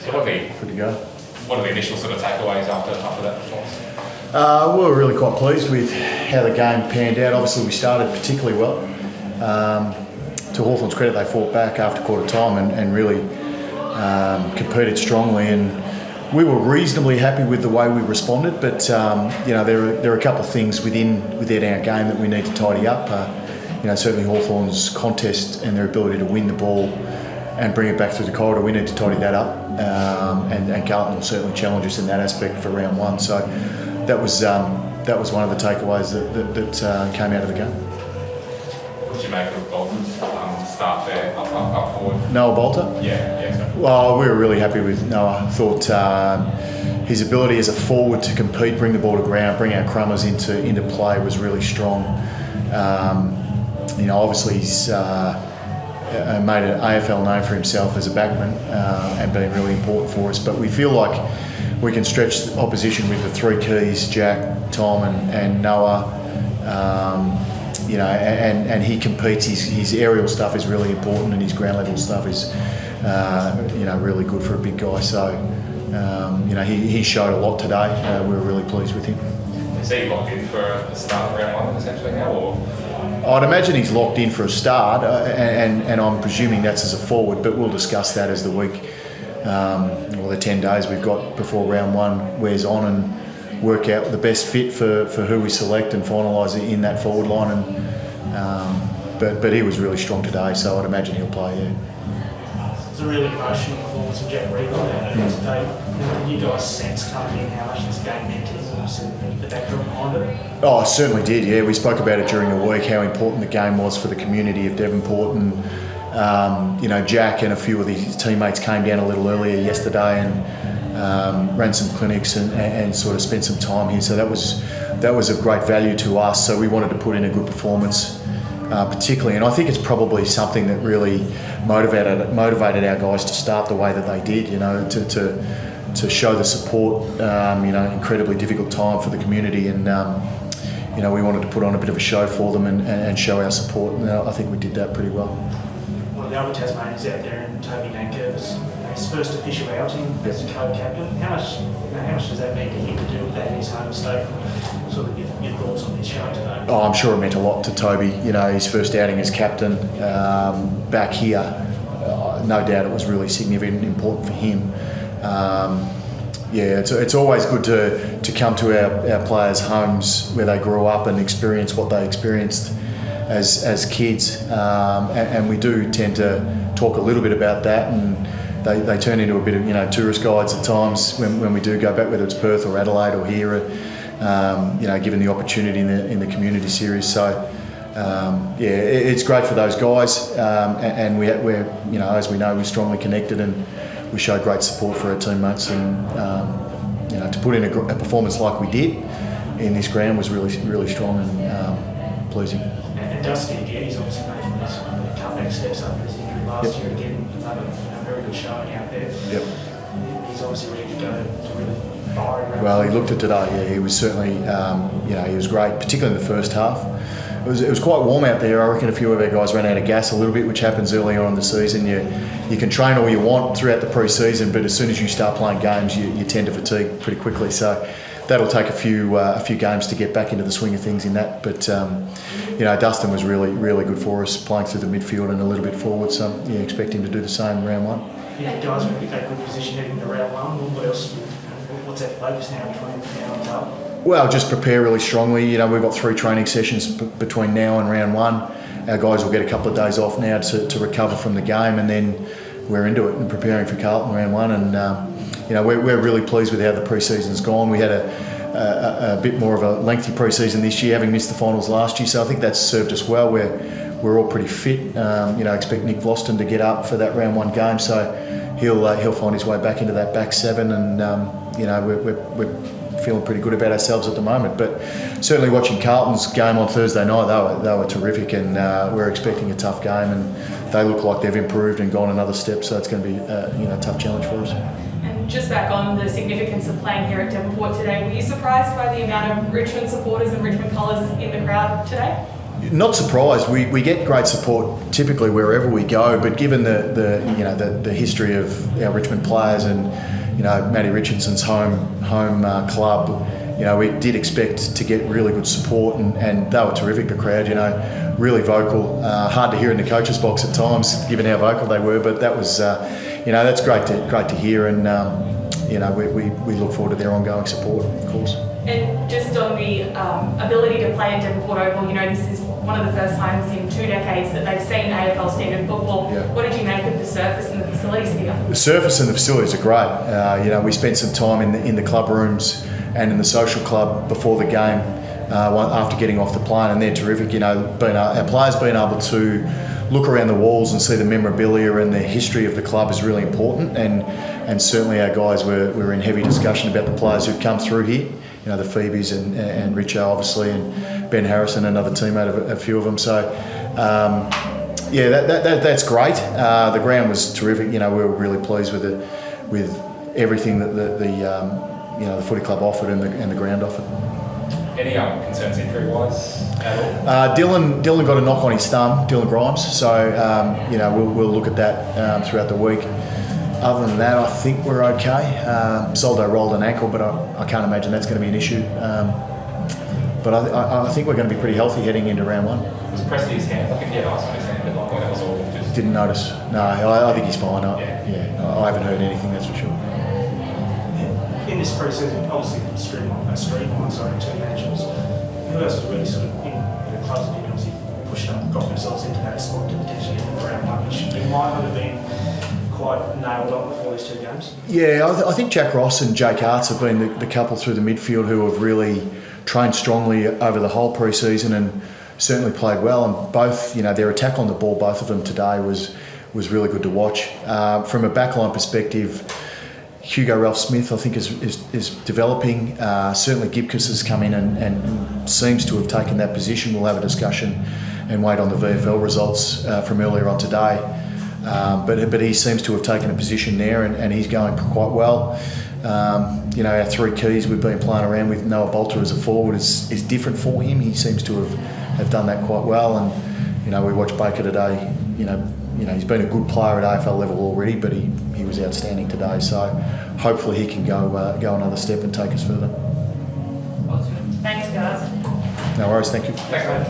So good to go. What are the initial sort of takeaways after that performance? We were really quite pleased with how the game panned out. Obviously, we started particularly well. To Hawthorn's credit, they fought back after quarter time and really competed strongly. And we were reasonably happy with the way we responded. But there are a couple of things within our game that we need to tidy up. Certainly Hawthorn's contest and their ability to win the ball and bring it back through the corridor, we need to tidy that up. And Carlton will certainly challenge us in that aspect for round one. So that was one of the takeaways that came out of the game. What did you make of Bolton's start there, up forward? Noah Bolter? Yeah. So. Well, we were really happy with Noah. I thought his ability as a forward to compete, bring the ball to ground, bring our crummers into play was really strong. Obviously he's made an AFL name for himself as a backman and been really important for us. But we feel like we can stretch the opposition with the three keys, Jack, Tom and Noah. And he competes. His aerial stuff is really important, and his ground level stuff is, really good for a big guy. So, he showed a lot today. We were really pleased with him. Is he locked in for a start of round one essentially now, or? I'd imagine he's locked in for a start, and I'm presuming that's as a forward. But we'll discuss that as the week, or the 10 days we've got before round one wears on, and work out the best fit for who we select and finalise it in that forward line. But he was really strong today, so I'd imagine he'll play. Yeah. It's a really emotional performance of Jack Reed today. You guys sense coming in how much this game meant to him, and the backdrop behind it? Oh, I certainly did. Yeah, we spoke about it during the week, how important the game was for the community of Devonport, and Jack and a few of his teammates came down a little earlier yesterday and ran some clinics and sort of spent some time here. So that was of great value to us. So we wanted to put in a good performance, particularly. And I think it's probably something that really motivated our guys to start the way that they did. To show the support. Incredibly difficult time for the community, and we wanted to put on a bit of a show for them and show our support. And I think we did that pretty well. One of the other Tasmanians out there, and Toby Nanker, his first official outing as co-captain. How much does that mean to him to do with that in his home state? Sort of your thoughts on his show today? Oh, I'm sure it meant a lot to Toby. His first outing as captain back here. No doubt it was really significant and important for him. It's always good to come to our players' homes where they grew up and experience what they experienced as kids, and we do tend to talk a little bit about that, and they turn into a bit of tourist guides at times when we do go back, whether it's Perth or Adelaide or here, given the opportunity in the community series. So it's great for those guys, and we're as we know, we're strongly connected, and we showed great support for our teammates, and to put in a performance like we did in this ground was really, really strong and pleasing. And Dusty again, he's obviously making this comeback steps up his injury last year again. Another very good showing out there. Yep. He's obviously ready to go to really fire. Well, he looked at today. Yeah, he was certainly, he was great, particularly in the first half. It was quite warm out there. I reckon a few of our guys ran out of gas a little bit, which happens early on in the season. You can train all you want throughout the pre-season, but as soon as you start playing games, you tend to fatigue pretty quickly. So that'll take a few games to get back into the swing of things in that. But Dustin was really, really good for us, playing through the midfield and a little bit forward. So expect him to do the same in round one. Yeah, guys are in a good position heading into round one. What's that focus now between now and up? Well, just prepare really strongly. We've got 3 training sessions between now and round one. Our guys will get a couple of days off now to recover from the game, and then we're into it and preparing for Carlton round one. And we're really pleased with how the pre-season's gone. We had a bit more of a lengthy pre-season this year, having missed the finals last year. So I think that's served us well. We're all pretty fit. Expect Nick Vlosten to get up for that round one game, so he'll find his way back into that back seven, and we're feeling pretty good about ourselves at the moment. But certainly watching Carlton's game on Thursday night, they were terrific, and we're expecting a tough game, and they look like they've improved and gone another step, so it's going to be a tough challenge for us. And just back on the significance of playing here at Devonport today, were you surprised by the amount of Richmond supporters and Richmond colours in the crowd today? Not surprised. We get great support typically wherever we go, but given the history of our Richmond players and Matty Richardson's home club, we did expect to get really good support, and they were terrific. The crowd, really vocal. Hard to hear in the coach's box at times, given how vocal they were, but that was that's great to hear, and we look forward to their ongoing support, of course. And just on the ability to play at Devonport Oval, this is one of the first times in 2 decades that they've seen AFL standard football. Yeah. What did you make of the surface and the facilities here? The surface and the facilities are great. We spent some time in the club rooms and in the social club before the game after getting off the plane, and they're terrific. Our players being able to look around the walls and see the memorabilia and the history of the club is really important, and certainly our guys were in heavy discussion about the players who've come through here. The Phoebes and Richo, obviously, and Ben Harrison, another teammate of a few of them. So, that's great. The ground was terrific. We were really pleased with everything that the footy club offered and the ground offered. Any concerns injury-wise at all? Dylan got a knock on his thumb, Dylan Grimes. So, we'll look at that throughout the week. Other than that, I think we're okay. Soldo rolled an ankle, but I can't imagine that's going to be an issue. But I think we're going to be pretty healthy heading into round one. Was Presti's hand? I think he had ice on his hand, but that was all just... Didn't notice. No, I think he's fine. Yeah. I haven't heard anything, that's for sure. In this pre-season, obviously streamline 2 matches. Who else has really sort of, in the clubs that obviously pushed up, got themselves into that spot to potentially get round one, which it might not have been quite nailed on before these 2 games? Yeah, I think Jack Ross and Jake Arts have been the couple through the midfield who have really trained strongly over the whole pre-season and certainly played well. And both, their attack on the ball, both of them today was really good to watch. From a backline perspective, Hugo Ralph-Smith, I think, is developing. Certainly Gibcus has come in and seems to have taken that position. We'll have a discussion and wait on the VFL results from earlier on today. But he seems to have taken a position there, and he's going quite well. Our 3 keys we've been playing around with, Noah Bolter as a forward is different for him. He seems to have done that quite well, and we watched Baker today. He's been a good player at AFL level already, but he was outstanding today. So hopefully he can go another step and take us further. Thanks, guys. No worries, thank you. Thanks, mate.